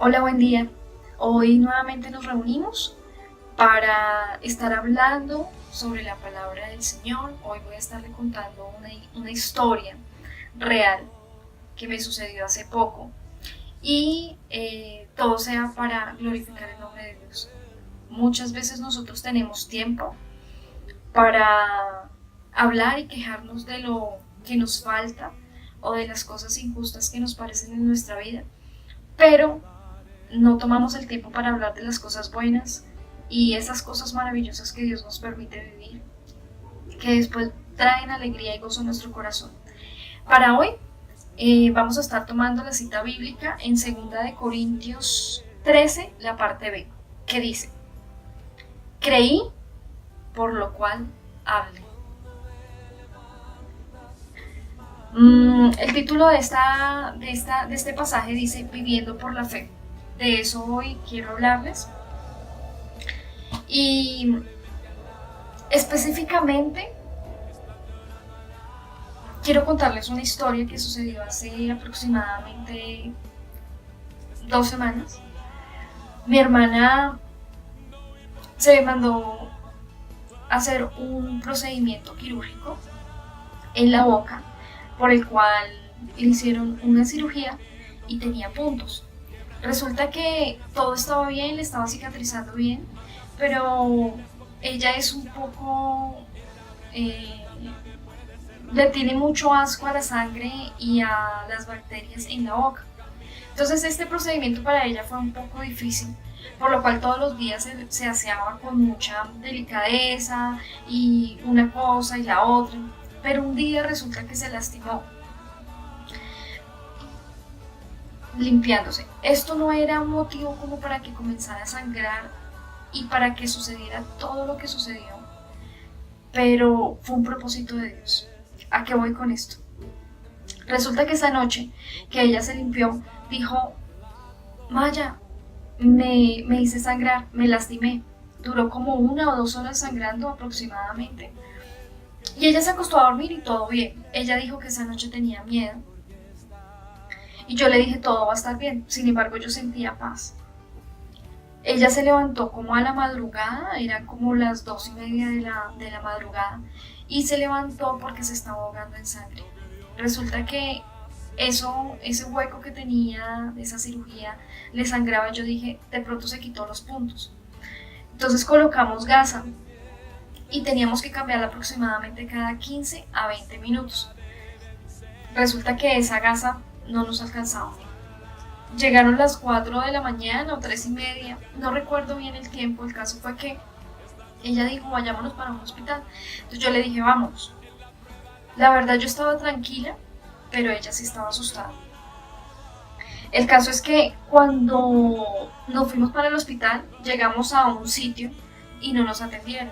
Hola, buen día. Hoy nuevamente nos reunimos para estar hablando sobre la palabra del Señor. Hoy voy a estarle contando una historia real que me sucedió hace poco y todo sea para glorificar el nombre de Dios. Muchas veces nosotros tenemos tiempo para hablar y quejarnos de lo que nos falta o de las cosas injustas que nos parecen en nuestra vida, pero no tomamos el tiempo para hablar de las cosas buenas y esas cosas maravillosas que Dios nos permite vivir, que después traen alegría y gozo a nuestro corazón. Para hoy vamos a estar tomando la cita bíblica en 2 Corintios 13, la parte B, que dice: creí, por lo cual hablé. El título de este pasaje dice Viviendo por la fe. De eso hoy quiero hablarles. Y específicamente quiero contarles una historia que sucedió hace aproximadamente 2 semanas. Mi hermana se mandó a hacer un procedimiento quirúrgico en la boca por el cual le hicieron una cirugía y tenía puntos. Resulta que todo estaba bien, le estaba cicatrizando bien, pero ella es un poco... le tiene mucho asco a la sangre y a las bacterias en la boca. Entonces este procedimiento para ella fue un poco difícil, por lo cual todos los días se aseaba con mucha delicadeza y una cosa y la otra, pero un día resulta que se lastimó limpiándose. Esto no era un motivo como para que comenzara a sangrar y para que sucediera todo lo que sucedió, pero fue un propósito de Dios. ¿A qué voy con esto? Resulta que esa noche que ella se limpió, dijo: Maya, me hice sangrar, me lastimé. Duró como 1 o 2 horas sangrando aproximadamente. Y ella se acostó a dormir y todo bien. Ella dijo que esa noche tenía miedo. Y yo le dije: todo va a estar bien. Sin embargo, yo sentía paz. Ella se levantó como a la madrugada, eran como las 2:30 de la madrugada, y se levantó porque se estaba ahogando en sangre. Resulta que ese hueco que tenía de esa cirugía le sangraba. Yo dije, de pronto se quitó los puntos. Entonces colocamos gasa y teníamos que cambiarla aproximadamente cada 15 a 20 minutos. Resulta que esa gasa no nos alcanzaba. Llegaron las 4 de la mañana o 3:30, no recuerdo bien el tiempo. El caso fue que ella dijo: vayámonos para un hospital. Entonces yo le dije: vámonos. La verdad, yo estaba tranquila, pero ella sí estaba asustada. El caso es que cuando nos fuimos para el hospital, llegamos a un sitio y no nos atendieron,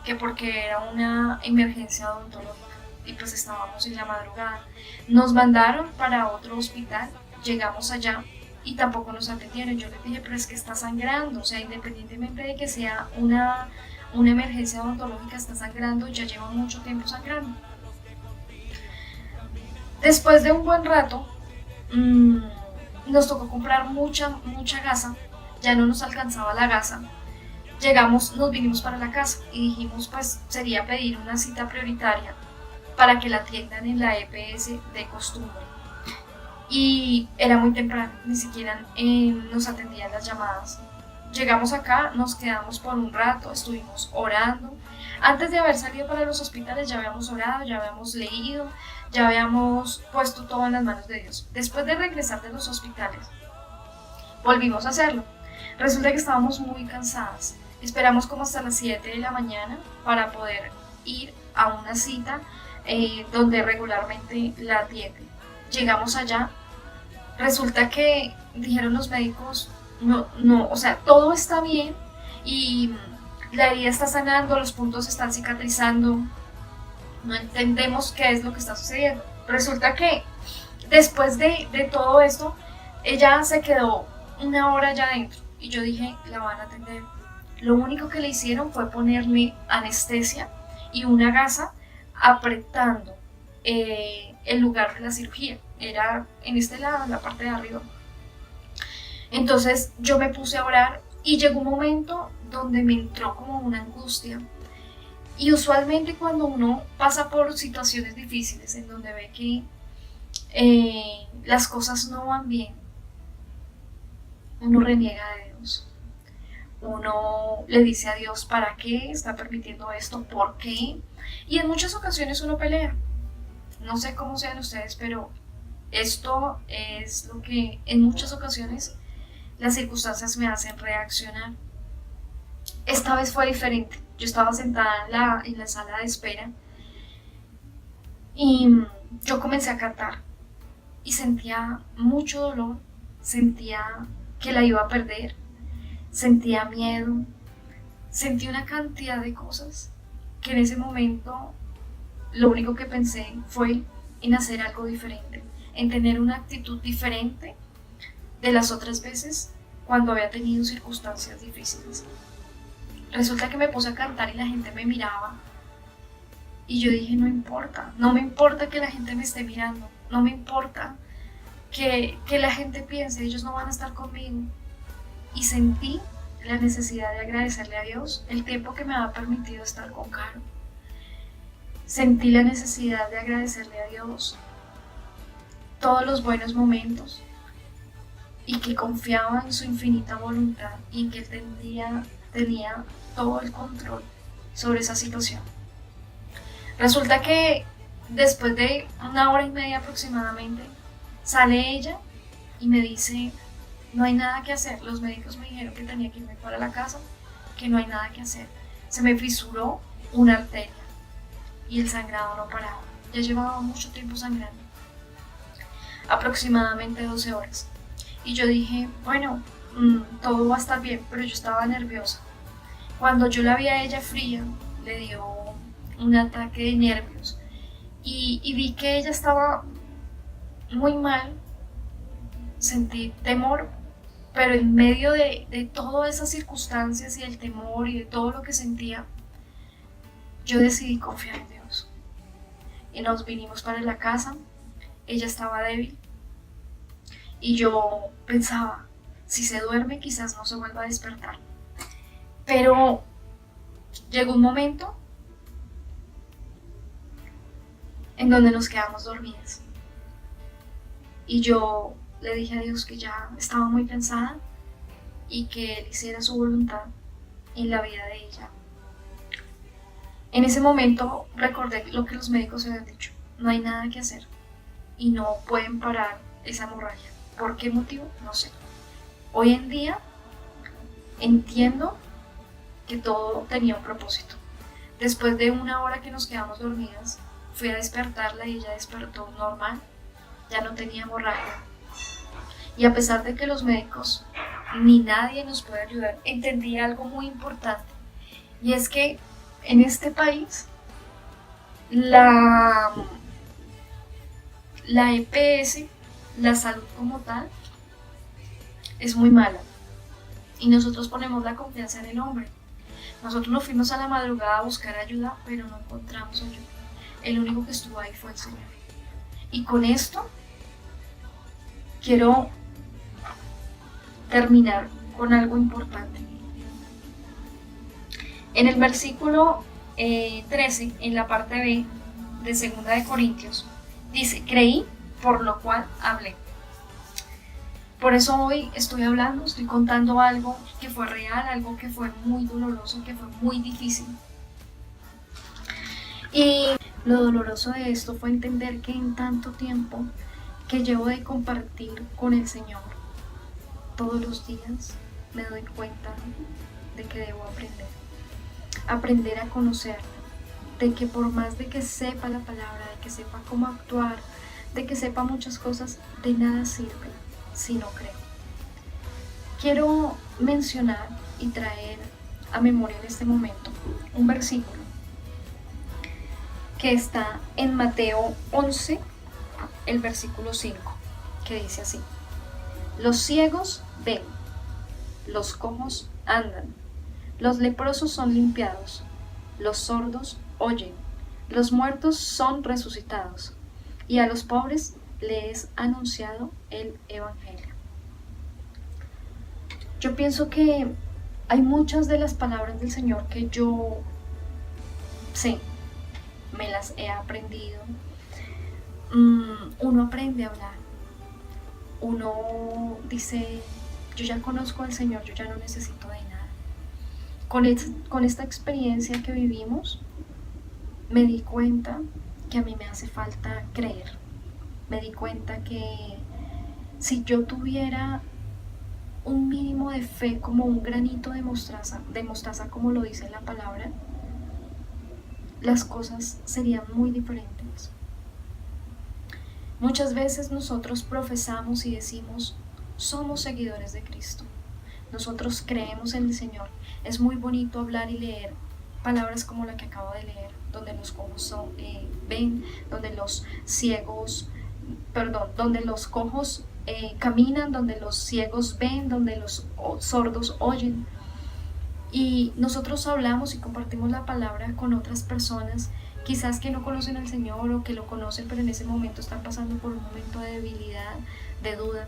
que porque era una emergencia odontológica y pues estábamos en la madrugada. Nos mandaron para otro hospital, llegamos allá y tampoco nos atendieron. Yo les dije: pero es que está sangrando, o sea, independientemente de que sea una emergencia odontológica, está sangrando, ya lleva mucho tiempo sangrando. Después de un buen rato, nos tocó comprar mucha gasa, ya no nos alcanzaba la gasa. Llegamos, nos vinimos para la casa y dijimos: pues sería pedir una cita prioritaria para que la atiendan en la EPS de costumbre. Y era muy temprano, ni siquiera nos atendían las llamadas. Llegamos acá, nos quedamos por un rato, estuvimos orando. Antes de haber salido para los hospitales ya habíamos orado, ya habíamos leído, ya habíamos puesto todo en las manos de Dios. Después de regresar de los hospitales, volvimos a hacerlo. Resulta que estábamos muy cansadas. Esperamos como hasta las 7 de la mañana para poder ir a una cita donde regularmente la atienden. Llegamos allá. Resulta que dijeron los médicos: no, o sea, todo está bien y la herida está sanando, los puntos están cicatrizando, no entendemos qué es lo que está sucediendo. Resulta que después de todo esto, ella se quedó 1 hora allá adentro y yo dije: la van a atender. Lo único que le hicieron fue ponerme anestesia y una gasa apretando el lugar de la cirugía. Era en este lado, en la parte de arriba. Entonces yo me puse a orar y llegó un momento donde me entró como una angustia. Y usualmente cuando uno pasa por situaciones difíciles en donde ve que las cosas no van bien, uno reniega de Dios. Uno le dice a Dios para qué está permitiendo esto, por qué. Y en muchas ocasiones uno pelea. No sé cómo sean ustedes, pero esto es lo que en muchas ocasiones las circunstancias me hacen reaccionar. Esta vez fue diferente. Yo estaba sentada en la sala de espera y yo comencé a cantar y sentía mucho dolor, sentía que la iba a perder, sentía miedo, sentí una cantidad de cosas que en ese momento lo único que pensé fue en hacer algo diferente, en tener una actitud diferente de las otras veces cuando había tenido circunstancias difíciles. Resulta que me puse a cantar y la gente me miraba y yo dije, no importa, no me importa que la gente me esté mirando, no me importa que la gente piense, ellos no van a estar conmigo. Y sentí la necesidad de agradecerle a Dios el tiempo que me ha permitido estar con Caro. Sentí la necesidad de agradecerle a Dios todos los buenos momentos y que confiaba en su infinita voluntad y en que Él tenía todo el control sobre esa situación. Resulta que después de 1 hora y media aproximadamente, sale ella y me dice, no hay nada que hacer, los médicos me dijeron que tenía que irme para la casa, que no hay nada que hacer. Se me fisuró una arteria y el sangrado no paraba. Ya llevaba mucho tiempo sangrando, aproximadamente 12 horas. Y yo dije, bueno, todo va a estar bien, pero yo estaba nerviosa. Cuando yo la vi a ella fría, le dio un ataque de nervios y vi que ella estaba muy mal. Sentí temor, pero en medio de todas esas circunstancias y del temor y de todo lo que sentía, yo decidí confiar en Dios. Y nos vinimos para la casa, ella estaba débil y yo pensaba, si se duerme quizás no se vuelva a despertar. Pero llegó un momento en donde nos quedamos dormidas y yo le dije a Dios que ya estaba muy cansada y que Él hiciera su voluntad en la vida de ella. En ese momento recordé lo que los médicos habían dicho, no hay nada que hacer y no pueden parar esa hemorragia. ¿Por qué motivo? No sé. Hoy en día entiendo que todo tenía un propósito. Después de 1 hora que nos quedamos dormidas, fui a despertarla y ella despertó normal, ya no tenía hemorragia. Y a pesar de que los médicos ni nadie nos puede ayudar, entendí algo muy importante. Y es que en este país la EPS, la salud como tal, es muy mala. Y nosotros ponemos la confianza en el hombre. Nosotros nos fuimos a la madrugada a buscar ayuda, pero no encontramos ayuda. El único que estuvo ahí fue el Señor. Y con esto quiero terminar con algo importante. En el versículo 13, en la parte B de 2 de Corintios, dice, creí, por lo cual hablé. Por eso hoy estoy hablando, estoy contando algo que fue real, algo que fue muy doloroso, que fue muy difícil. Y lo doloroso de esto fue entender que en tanto tiempo que llevo de compartir con el Señor, todos los días me doy cuenta de que debo aprender a conocerlo, de que por más de que sepa la palabra, de que sepa cómo actuar, de que sepa muchas cosas, de nada sirve si no creo. Quiero mencionar y traer a memoria en este momento un versículo que está en Mateo 11, el versículo 5, que dice así: los ciegos ven, los cojos andan, los leprosos son limpiados, los sordos oyen, los muertos son resucitados, y a los pobres les es anunciado el Evangelio. Yo pienso que hay muchas de las palabras del Señor que yo sé, me las he aprendido. Uno aprende a hablar. Uno dice, yo ya conozco al Señor, yo ya no necesito de nada. Con esta experiencia que vivimos, me di cuenta que a mí me hace falta creer. Me di cuenta que si yo tuviera un mínimo de fe, como un granito de mostaza, como lo dice la palabra, las cosas serían muy diferentes. Muchas veces nosotros profesamos y decimos, somos seguidores de Cristo. Nosotros creemos en el Señor. Es muy bonito hablar y leer palabras como la que acabo de leer, donde los cojos ven, donde los cojos caminan, donde los ciegos ven, donde los sordos oyen. Y nosotros hablamos y compartimos la palabra con otras personas, quizás que no conocen al Señor o que lo conocen, pero en ese momento están pasando por un momento de debilidad, de duda.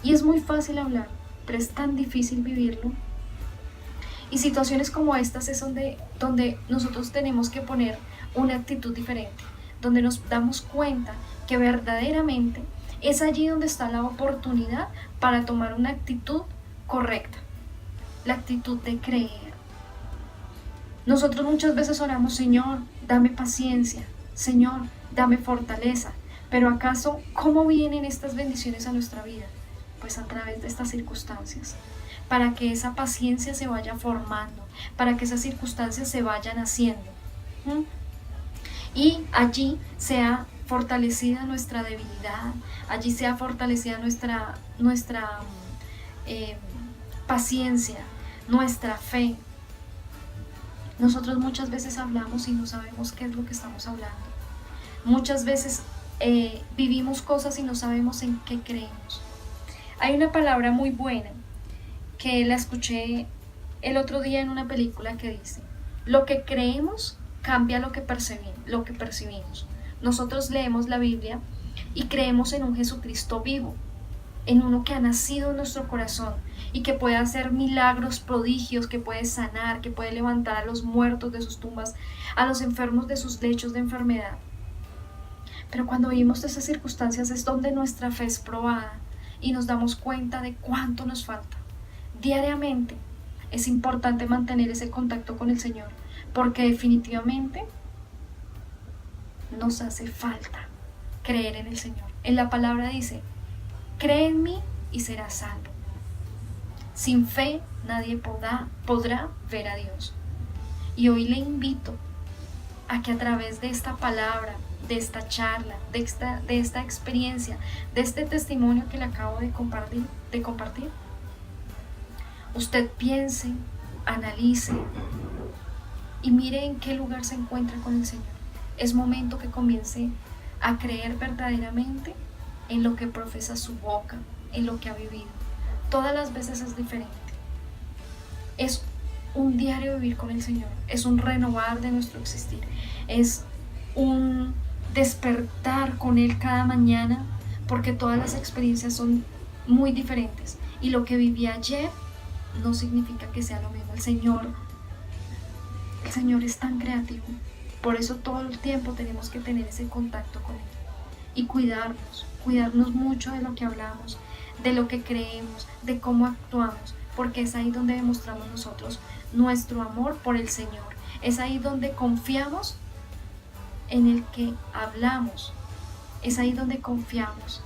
Y es muy fácil hablar, pero es tan difícil vivirlo. Y situaciones como estas es donde nosotros tenemos que poner una actitud diferente, donde nos damos cuenta que verdaderamente es allí donde está la oportunidad para tomar una actitud correcta, la actitud de creer. Nosotros muchas veces oramos, Señor, dame paciencia, Señor, dame fortaleza, pero ¿acaso cómo vienen estas bendiciones a nuestra vida? Pues a través de estas circunstancias, para que esa paciencia se vaya formando, para que esas circunstancias se vayan haciendo. Y allí sea fortalecida nuestra debilidad, allí sea fortalecida nuestra paciencia, nuestra fe. Nosotros muchas veces hablamos y no sabemos qué es lo que estamos hablando. Muchas veces vivimos cosas y no sabemos en qué creemos. Hay una palabra muy buena que la escuché el otro día en una película que dice, lo que creemos cambia lo que percibimos. Nosotros leemos la Biblia y creemos en un Jesucristo vivo, en uno que ha nacido en nuestro corazón y que puede hacer milagros, prodigios, que puede sanar, que puede levantar a los muertos de sus tumbas, a los enfermos de sus lechos de enfermedad. Pero cuando vivimos esas circunstancias es donde nuestra fe es probada y nos damos cuenta de cuánto nos falta. Diariamente es importante mantener ese contacto con el Señor, porque definitivamente nos hace falta creer en el Señor. En la palabra dice, cree en mí y serás salvo. Sin fe nadie podrá ver a Dios. Y hoy le invito a que a través de esta palabra, de esta charla, de esta experiencia, de este testimonio que le acabo de compartir, usted piense, analice y mire en qué lugar se encuentra con el Señor. Es momento que comience a creer verdaderamente en lo que profesa su boca, en lo que ha vivido. Todas las veces es diferente. Es un diario vivir con el Señor, es un renovar de nuestro existir, es un despertar con Él cada mañana, porque todas las experiencias son muy diferentes y lo que viví ayer no significa que sea lo mismo. El Señor es tan creativo, por eso todo el tiempo tenemos que tener ese contacto con Él y cuidarnos mucho de lo que hablamos, de lo que creemos, de cómo actuamos, porque es ahí donde demostramos nosotros nuestro amor por el Señor. Es ahí donde confiamos en el que hablamos. Es ahí donde confiamos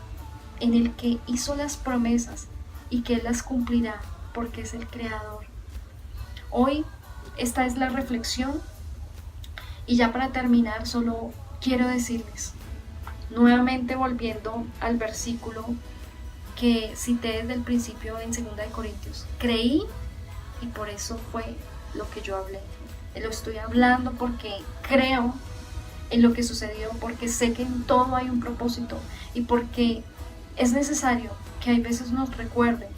en el que hizo las promesas y que Él las cumplirá, porque es el Creador. Hoy esta es la reflexión y ya para terminar solo quiero decirles, nuevamente volviendo al versículo que cité desde el principio en 2 Corintios, creí y por eso fue lo que yo hablé. Lo estoy hablando porque creo en lo que sucedió, porque sé que en todo hay un propósito y porque es necesario que hay veces nos recuerden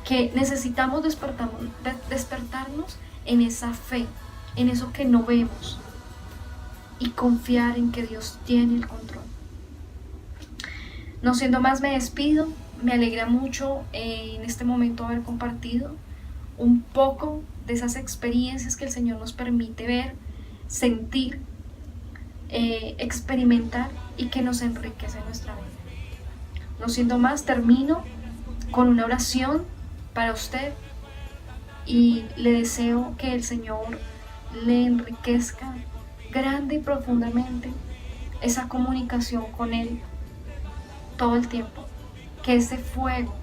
que necesitamos despertarnos en esa fe, en eso que no vemos y confiar en que Dios tiene el control. No siendo más, me despido. Me alegra mucho en este momento haber compartido un poco de esas experiencias que el Señor nos permite ver, sentir, experimentar y que nos enriquece nuestra vida. No siendo más, termino con una oración para usted y le deseo que el Señor le enriquezca grande y profundamente esa comunicación con Él todo el tiempo, que ese fuego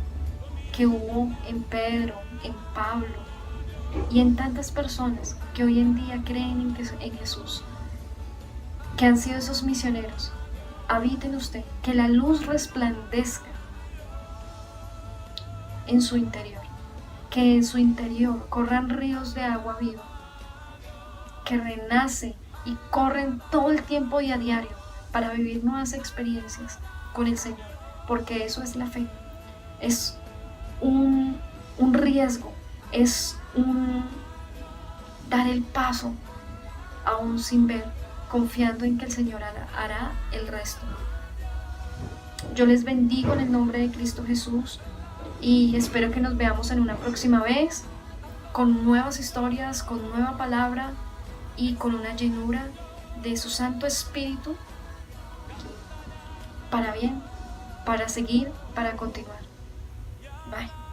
que hubo en Pedro, en Pablo y en tantas personas que hoy en día creen en Jesús, que han sido esos misioneros, habite en usted, que la luz resplandezca en su interior, que en su interior corran ríos de agua viva, que renace y corren todo el tiempo y a diario para vivir nuevas experiencias con el Señor, porque eso es la fe, es un riesgo, es un dar el paso aún sin ver, confiando en que el Señor hará el resto. Yo les bendigo en el nombre de Cristo Jesús y espero que nos veamos en una próxima vez con nuevas historias, con nueva palabra y con una llenura de su Santo Espíritu para bien, para seguir, para continuar. Bye.